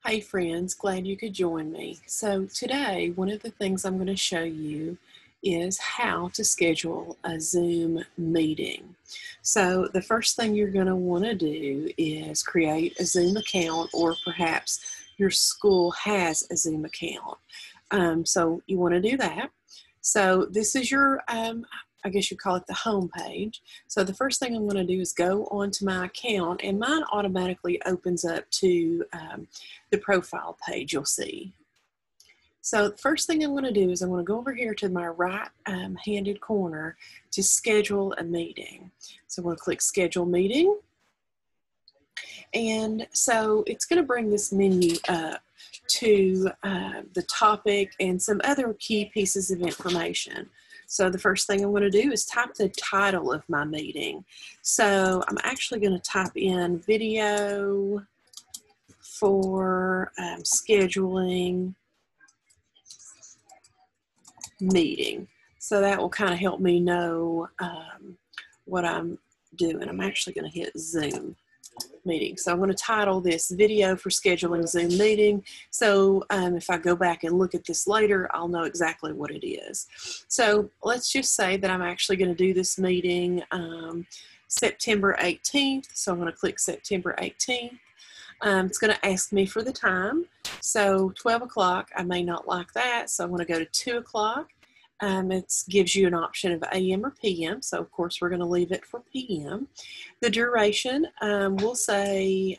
Hey friends, glad you could join me. So today, one of the things I'm going to show you is how to schedule a Zoom meeting. So the first thing you're going to want to do is create a Zoom account, or perhaps your school has a Zoom account. So you want to do that. So this is your, I guess you call it the home page. So the first thing I'm going to do is go onto my account, and mine automatically opens up to the profile page you'll see. So the first thing I'm going to do is I'm going to go over here to my right handed corner to schedule a meeting. So I'm going to click schedule meeting. And so it's going to bring this menu up to the topic and some other key pieces of information. So the first thing I'm going to do is type the title of my meeting. So I'm actually going to type in video for scheduling meeting. So that will kind of help me know what I'm doing. I'm actually going to hit Zoom meeting. So I'm going to title this video for scheduling Zoom meeting. So if I go back and look at this later, I'll know exactly what it is. So let's just say that I'm actually going to do this meeting September 18th. So I'm going to click September 18th. It's going to ask me for the time. So 12 o'clock, I may not like that. So I'm going to go to 2 o'clock. It gives you an option of AM or PM. So of course we're going to leave it for PM. The duration, we'll say,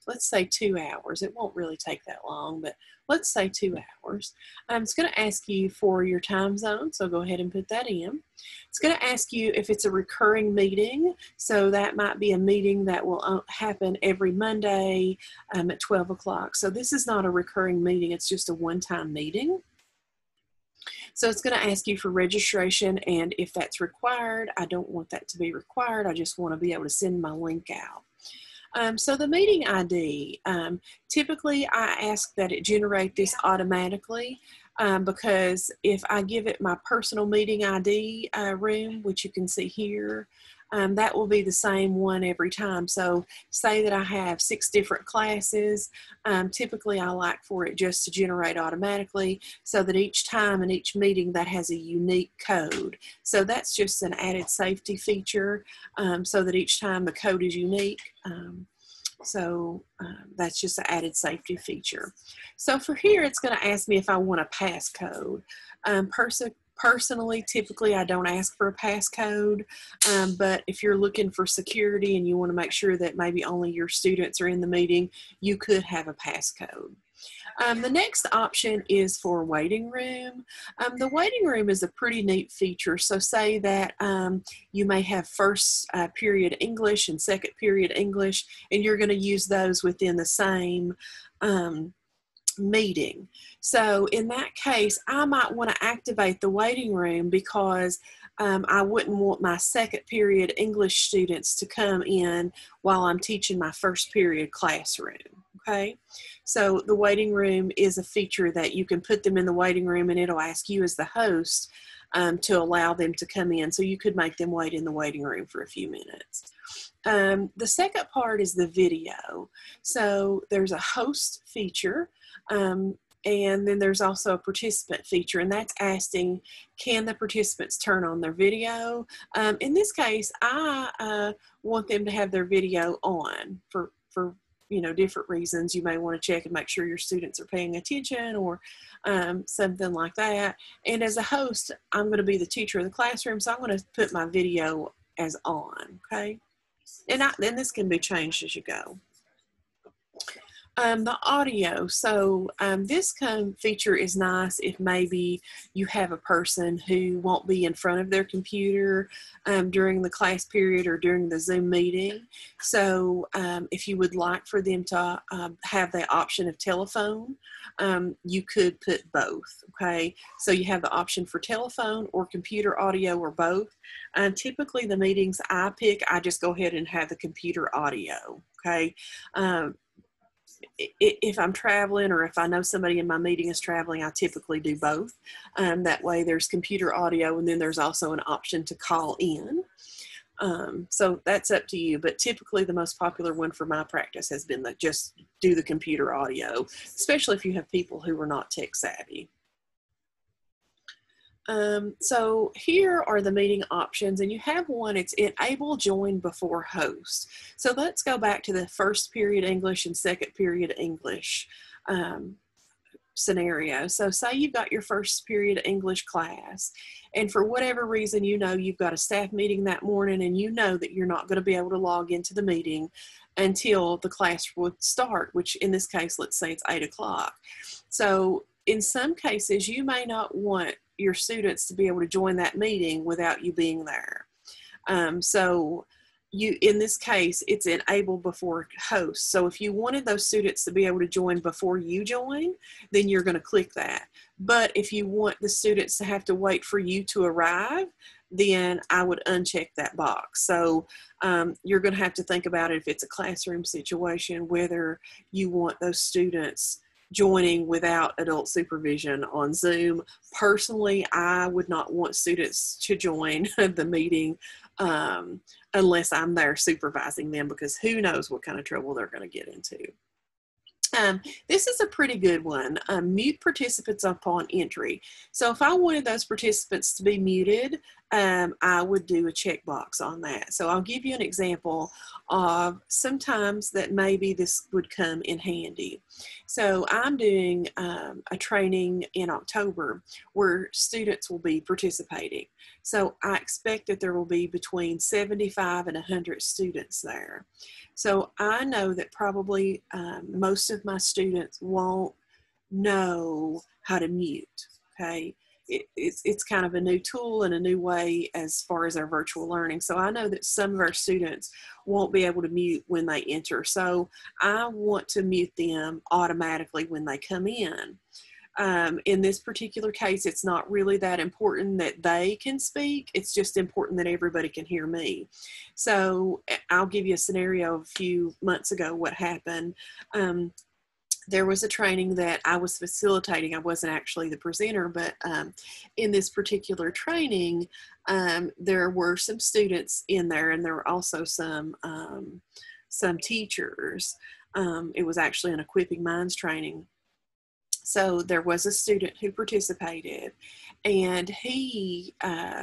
let's say 2 hours. It won't really take that long, but let's say 2 hours. It's going to ask you for your time zone. So go ahead and put that in. It's going to ask you if it's a recurring meeting. So that might be a meeting that will happen every Monday at 12 o'clock. So this is not a recurring meeting. It's just a one-time meeting. So it's going to ask you for registration, and if that's required, I don't want that to be required. I just want to be able to send my link out. So the meeting ID, typically I ask that it generate this automatically because if I give it my personal meeting ID room, which you can see here, that will be the same one every time. So say that I have 6 different classes. Typically I like for it just to generate automatically so that each time in each meeting that has a unique code. So that's just an added safety feature so that each time the code is unique. That's just an added safety feature. So for here, it's going to ask me if I want a passcode. Personally, typically I don't ask for a passcode, but if you're looking for security and you want to make sure that maybe only your students are in the meeting, you could have a passcode. The next option is for waiting room. The waiting room is a pretty neat feature. So say that you may have first period English and second period English, and you're going to use those within the same meeting. So in that case, I might want to activate the waiting room because I wouldn't want my second period English students to come in while I'm teaching my first period classroom. Okay, so the waiting room is a feature that you can put them in the waiting room and it'll ask you as the host to allow them to come in. So you could make them wait in the waiting room for a few minutes. The second part is the video. So there's a host feature. And then there's also a participant feature, and that's asking, can the participants turn on their video? In this case, I want them to have their video on for different reasons. You may want to check and make sure your students are paying attention or something like that. And as a host, I'm going to be the teacher of the classroom, so I'm going to put my video as on, okay? And then this can be changed as you go. The audio, so this feature is nice if maybe you have a person who won't be in front of their computer during the class period or during the Zoom meeting. So if you would like for them to have the option of telephone, you could put both, okay? So you have the option for telephone or computer audio or both. Typically the meetings I pick, I just go ahead and have the computer audio, okay? If I'm traveling or if I know somebody in my meeting is traveling, I typically do both. That way there's computer audio and then there's also an option to call in. So that's up to you, but typically the most popular one for my practice has been that just do the computer audio, especially if you have people who are not tech savvy. So here are the meeting options, and you have one, it's enable join before host. So let's go back to the first period English and second period English scenario. So say you've got your first period English class, and for whatever reason, you know you've got a staff meeting that morning, and you know that you're not going to be able to log into the meeting until the class would start, which in this case, let's say it's 8 o'clock. So in some cases, you may not want your students to be able to join that meeting without you being there. So in this case, it's enable before host. So if you wanted those students to be able to join before you join, then you're going to click that. But if you want the students to have to wait for you to arrive, then I would uncheck that box. So you're going to have to think about it if it's a classroom situation, whether you want those students joining without adult supervision on Zoom. Personally, I would not want students to join the meeting unless I'm there supervising them, because who knows what kind of trouble they're going to get into. This is a pretty good one. Mute participants upon entry. So if I wanted those participants to be muted, I would do a checkbox on that. So I'll give you an example of sometimes that maybe this would come in handy. So I'm doing a training in October where students will be participating. So I expect that there will be between 75 and 100 students there. So I know that probably most of my students won't know how to mute, okay? It's kind of a new tool and a new way as far as our virtual learning. So I know that some of our students won't be able to mute when they enter. So I want to mute them automatically when they come in. In this particular case, it's not really that important that they can speak. It's just important that everybody can hear me. So I'll give you a scenario. A few months ago, what happened. There was a training that I was facilitating. I wasn't actually the presenter, but in this particular training, there were some students in there, and there were also some teachers. It was actually an Equipping Minds training. So there was a student who participated, and he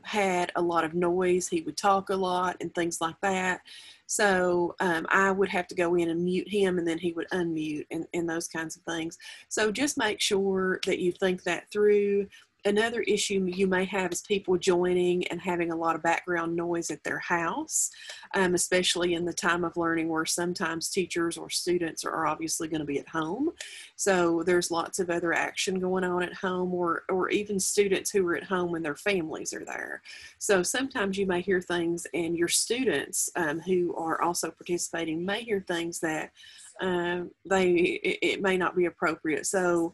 had a lot of noise. He would talk a lot and things like that. So I would have to go in and mute him, and then he would unmute and those kinds of things. So just make sure that you think that through. Another issue you may have is people joining and having a lot of background noise at their house, especially in the time of learning where sometimes teachers or students are obviously going to be at home. So there's lots of other action going on at home, or even students who are at home when their families are there. So sometimes you may hear things, and your students who are also participating may hear things that it may not be appropriate. So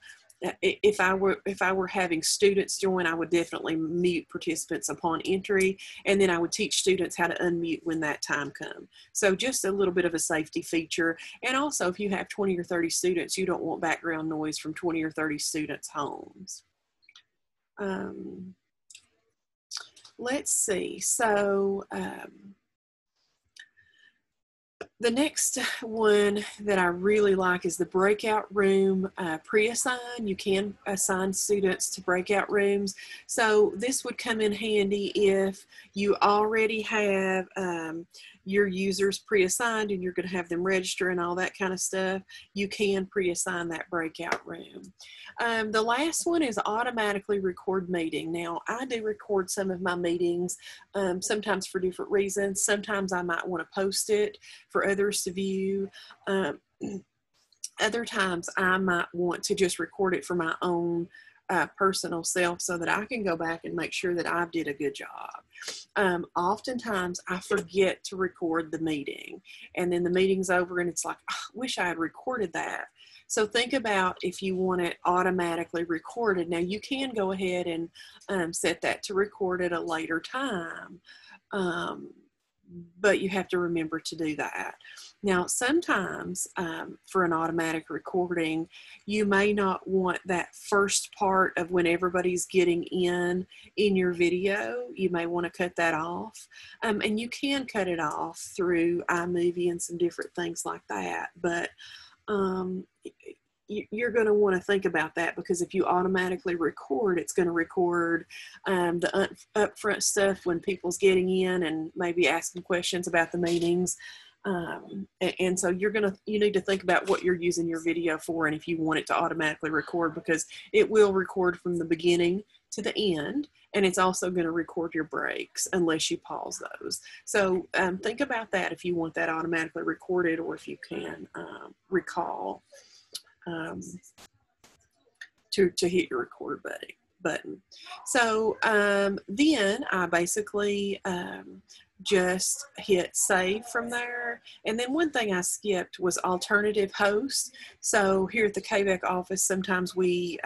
if I were having students join, I would definitely mute participants upon entry, and then I would teach students how to unmute when that time comes. So just a little bit of a safety feature. And also, if you have 20 or 30 students, you don't want background noise from 20 or 30 students' homes. Let's see. So the next one that I really like is the breakout room pre-assign. You can assign students to breakout rooms. So this would come in handy if you already have your users pre-assigned and you're going to have them register and all that kind of stuff. You can pre-assign that breakout room. The last one is automatically record meeting. Now, I do record some of my meetings, sometimes for different reasons. Sometimes I might want to post it for others to view. Other times I might want to just record it for my own personal self so that I can go back and make sure that I did a good job. Oftentimes I forget to record the meeting, and then the meeting's over and it's like, oh, I wish I had recorded that. So think about if you want it automatically recorded. Now you can go ahead and set that to record at a later time. But you have to remember to do that. Now, sometimes for an automatic recording, you may not want that first part of when everybody's getting in your video. You may want to cut that off. And you can cut it off through iMovie and some different things like that. But you're going to want to think about that, because if you automatically record, it's going to record the upfront stuff when people's getting in and maybe asking questions about the meetings. And so you need to think about what you're using your video for, and if you want it to automatically record, because it will record from the beginning to the end, and it's also going to record your breaks unless you pause those. So think about that if you want that automatically recorded, or if you can recall to hit your record button. So then I basically just hit save from there. And then one thing I skipped was alternative host. So here at the KVEC office, sometimes we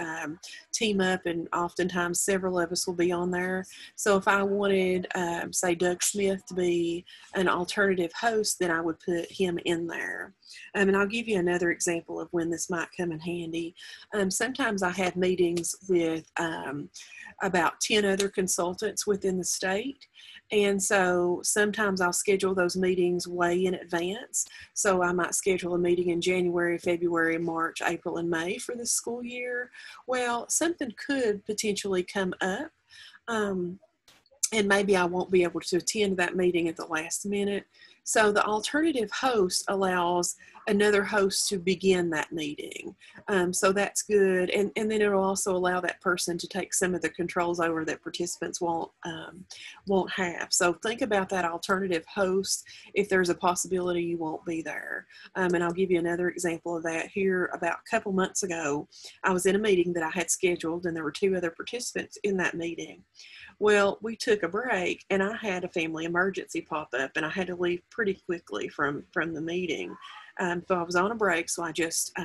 team up, and oftentimes several of us will be on there. So if I wanted, say, Doug Smith to be an alternative host, then I would put him in there. And I'll give you another example of when this might come in handy. Sometimes I have meetings with about 10 other consultants within the state. And so sometimes I'll schedule those meetings way in advance. So I might schedule a meeting in January, February, March, April, and May for the school year. Well, something could potentially come up, and maybe I won't be able to attend that meeting at the last minute. So the alternative host allows another host to begin that meeting. So that's good. And then it'll also allow that person to take some of the controls over that participants won't have. So think about that alternative host if there's a possibility you won't be there. And I'll give you another example of that here. About a couple months ago, I was in a meeting that I had scheduled, and there were 2 other participants in that meeting. Well, we took a break, and I had a family emergency pop up, and I had to leave pretty quickly from the meeting. So I was on a break, so I just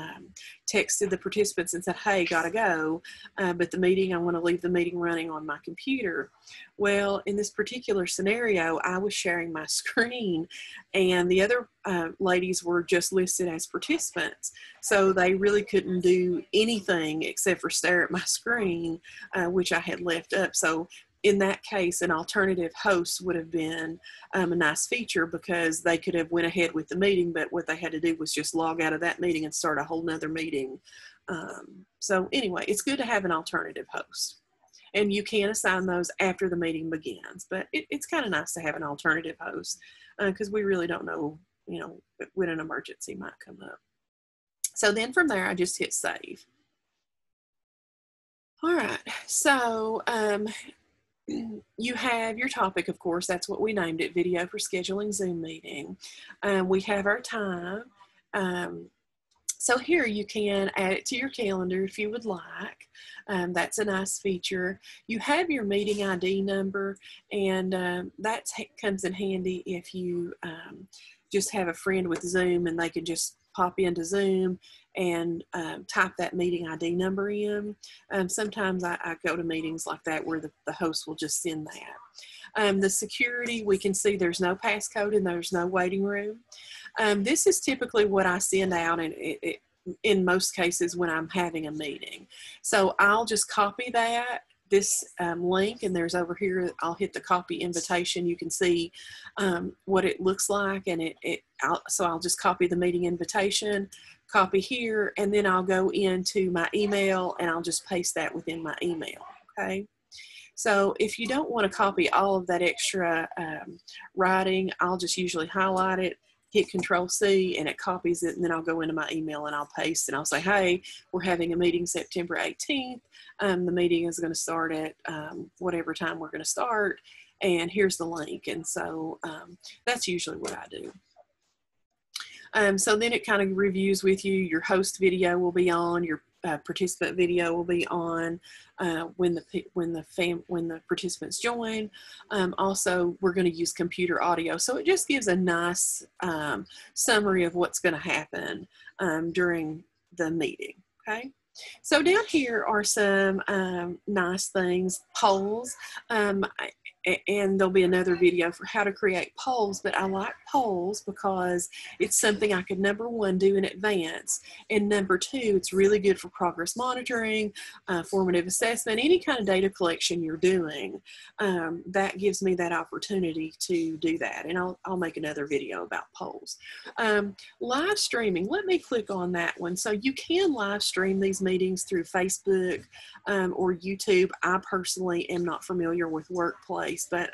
texted the participants and said, hey, gotta go, but the meeting, I want to leave the meeting running on my computer. Well, in this particular scenario, I was sharing my screen, and the other ladies were just listed as participants, so they really couldn't do anything except for stare at my screen, which I had left up. So in that case, an alternative host would have been a nice feature, because they could have went ahead with the meeting, but what they had to do was just log out of that meeting and start a whole nother meeting. So anyway, it's good to have an alternative host, and you can assign those after the meeting begins, but it's kind of nice to have an alternative host, because we really don't know, when an emergency might come up. So then from there, I just hit save. All right, so you have your topic, of course. That's what we named it, video for scheduling Zoom meeting. We have our time. So here you can add it to your calendar if you would like. That's a nice feature. You have your meeting ID number, and that comes in handy if you just have a friend with Zoom, and they can just pop into Zoom and type that meeting ID number in. Sometimes I go to meetings like that where the host will just send that. The security, we can see there's no passcode and there's no waiting room. This is typically what I send out in most cases when I'm having a meeting. So I'll just copy this link, and there's over here, I'll hit the copy invitation. You can see what it looks like, and so I'll just copy the meeting invitation, copy here, and then I'll go into my email, and I'll just paste that within my email, okay? So if you don't want to copy all of that extra writing, I'll just usually highlight it, hit Control-C, and it copies it, and then I'll go into my email and I'll paste, and I'll say, hey, we're having a meeting September 18th. The meeting is going to start at whatever time we're going to start, and here's the link. And so that's usually what I do. So then it kind of reviews with you. Your host video will be on, your participant video will be on when the participants join. Also, we're going to use computer audio, so it just gives a nice summary of what's going to happen during the meeting. Okay. So down here are some nice things, polls. and there'll be another video for how to create polls, but I like polls because it's something I could, number one, do in advance, and number two, it's really good for progress monitoring, formative assessment, any kind of data collection you're doing. That gives me that opportunity to do that, and I'll make another video about polls. Live streaming, let me click on that one. So you can live stream these meetings through Facebook or YouTube. I personally am not familiar with Workplace, but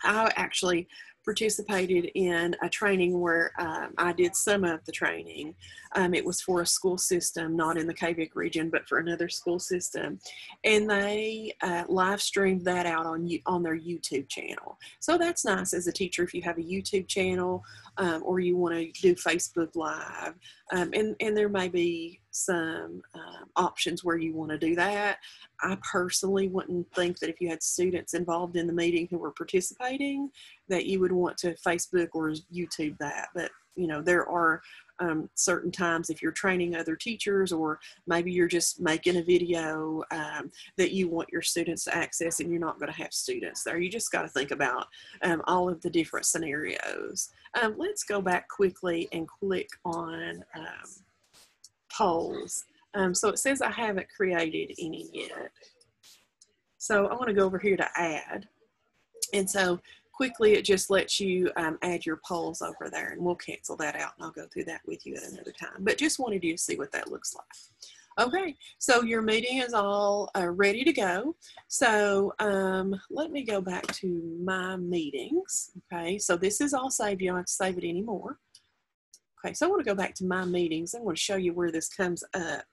I actually participated in a training where I did some of the training. It was for a school system, not in the KVIC region, but for another school system. And they live streamed that out on their YouTube channel. So that's nice as a teacher if you have a YouTube channel or you want to do Facebook Live. And there may be some options where you want to do that. I personally wouldn't think that if you had students involved in the meeting who were participating, that you would want to Facebook or YouTube that. But, you know, there are certain times if you're training other teachers, or maybe you're just making a video that you want your students to access and you're not going to have students there. You just got to think about all of the different scenarios. Let's go back quickly and click on polls. So it says I haven't created any yet. So I want to go over here to add. And so quickly it just lets you add your polls over there, and we'll cancel that out and I'll go through that with you at another time. But just wanted you to see what that looks like. Okay, so your meeting is all ready to go. So let me go back to my meetings. Okay, so this is all saved. You don't have to save it anymore. Okay, so I want to go back to my meetings. I want to show you where this comes up.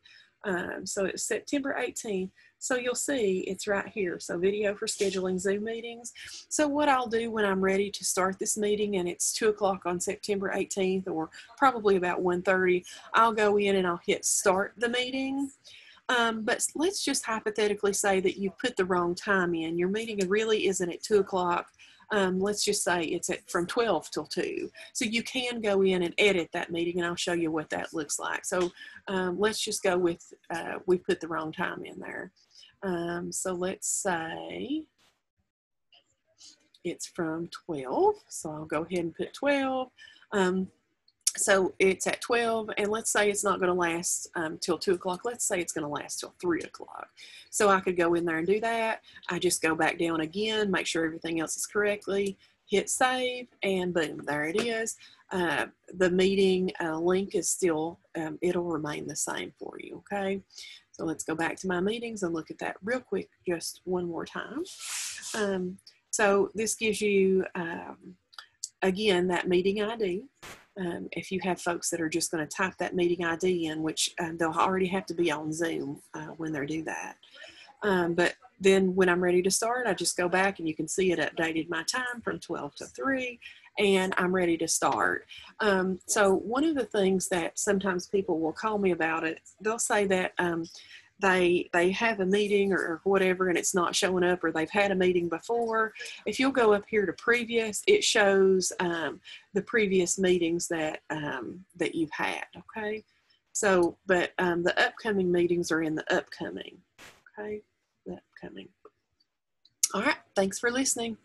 So it's September 18th. So you'll see it's right here. So video for scheduling Zoom meetings. So what I'll do when I'm ready to start this meeting and it's 2 o'clock on September 18th, or probably about 1:30, I'll go in and I'll hit start the meeting. But let's just hypothetically say that you put the wrong time in. Your meeting really isn't at 2 o'clock. Let's just say it's from 12 till 2. So you can go in and edit that meeting, and I'll show you what that looks like. So let's just go with, we put the wrong time in there. So let's say it's from 12. So I'll go ahead and put 12. So it's at 12, and let's say it's not going to last till 2 o'clock. Let's say it's going to last till 3 o'clock. So I could go in there and do that. I just go back down again, make sure everything else is correctly, hit save, and boom, there it is. The meeting link is still, it'll remain the same for you, okay? So let's go back to my meetings and look at that real quick just one more time. So this gives you, again, that meeting ID. If you have folks that are just going to type that meeting ID in, which they'll already have to be on Zoom when they do that. But then when I'm ready to start, I just go back and you can see it updated my time from 12 to 3, and I'm ready to start. So one of the things that sometimes people will call me about it, they'll say that they have a meeting or whatever and it's not showing up, or they've had a meeting before. If you'll go up here to previous, it shows the previous meetings that that you've had, okay? So, but the upcoming meetings are in the upcoming, okay? The upcoming. All right, thanks for listening.